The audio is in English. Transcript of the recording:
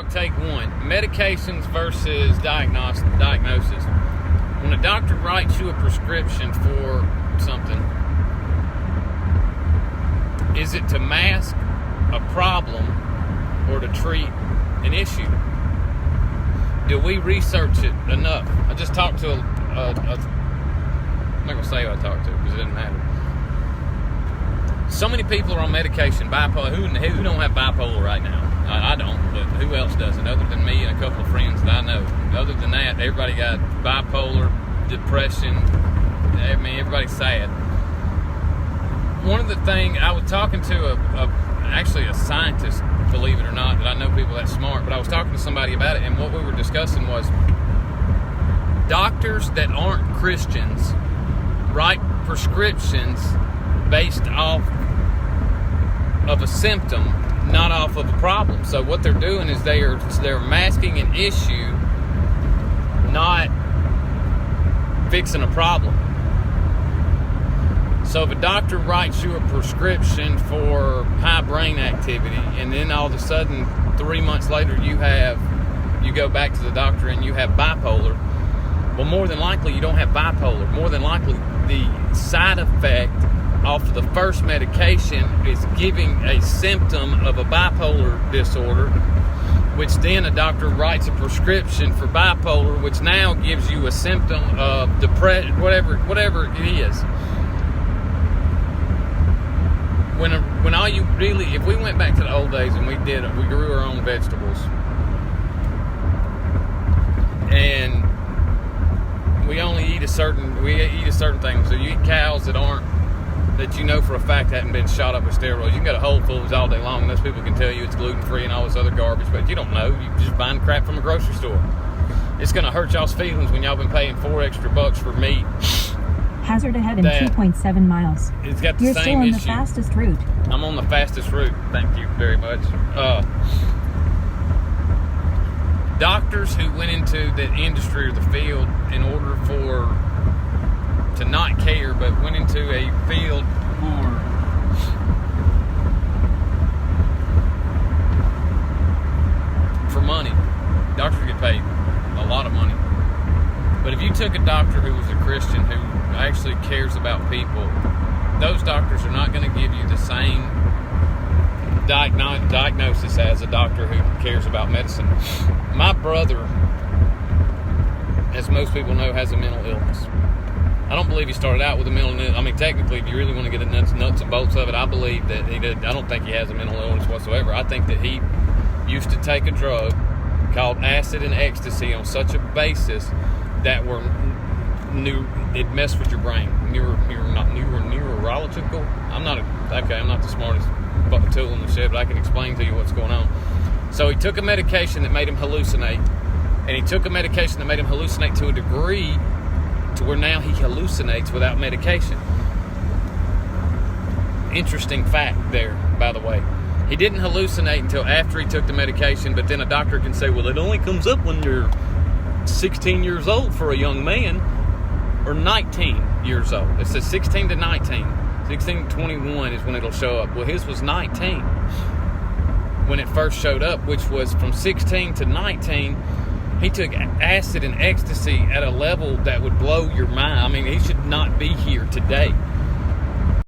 Take one. Medications versus diagnosis. When a doctor writes you a prescription for something, is it to mask a problem or to treat an issue? Do we research it enough? I just talked to I'm not going to say who I talked to because it doesn't matter. So many people are on medication, bipolar. Who don't have bipolar right now? I don't, but who else doesn't other than me and a couple of friends that I know? Other than that, everybody got bipolar, depression. I mean, everybody's sad. One of the things, I was talking to actually a scientist, believe it or not, that I know people that smart, but I was talking to somebody about it, and what we were discussing was doctors that aren't Christians write prescriptions based off of a symptom, not off of a problem. So what they're doing is they're masking an issue, not fixing a problem. So if a doctor writes you a prescription for high brain activity, and then all of a sudden 3 months later you go back to the doctor and you have bipolar, well, more than likely you don't have bipolar. More than likely the side effect off of the first medication is giving a symptom of a bipolar disorder, which then a doctor writes a prescription for bipolar, which now gives you a symptom of depression, whatever it is. When all you really, if we went back to the old days and we grew our own vegetables, and we only eat a certain thing. So you eat cows that you know for a fact hadn't been shot up with steroids. You can go to Whole Foods all day long, and those people can tell you it's gluten-free and all this other garbage, but you don't know. You just buying crap from a grocery store. It's going to hurt y'all's feelings when y'all been paying $4 extra for meat. Hazard ahead in 2.7 miles. It's got the You're same still on issue. the fastest route. I'm on the fastest route. Thank you very much. Doctors who went into the industry or the field in order to not care, but went into a field for money. Doctors get paid a lot of money. But if you took a doctor who was a Christian, who actually cares about people, those doctors are not going to give you the same diagnosis as a doctor who cares about medicine. My brother, as most people know, has a mental illness. I don't believe he started out with a mental illness. I mean, technically, if you really want to get the nuts and bolts of it, I believe that he did. I don't think he has a mental illness whatsoever. I think that he used to take a drug called acid and ecstasy on such a basis that it messed with your brain. Neurological. I'm not the smartest tool in the shed, but I can explain to you what's going on. So he took a medication that made him hallucinate, and he took a medication that made him hallucinate to a degree to where now he hallucinates without medication. Interesting fact there, by the way. He didn't hallucinate until after he took the medication, but then a doctor can say, well, it only comes up when you're 16 years old for a young man, or 19 years old. It says 16 to 19. 16 to 21 is when it'll show up. Well, his was 19 when it first showed up, which was from 16 to 19. He took acid and ecstasy at a level that would blow your mind. I mean, he should not be here today.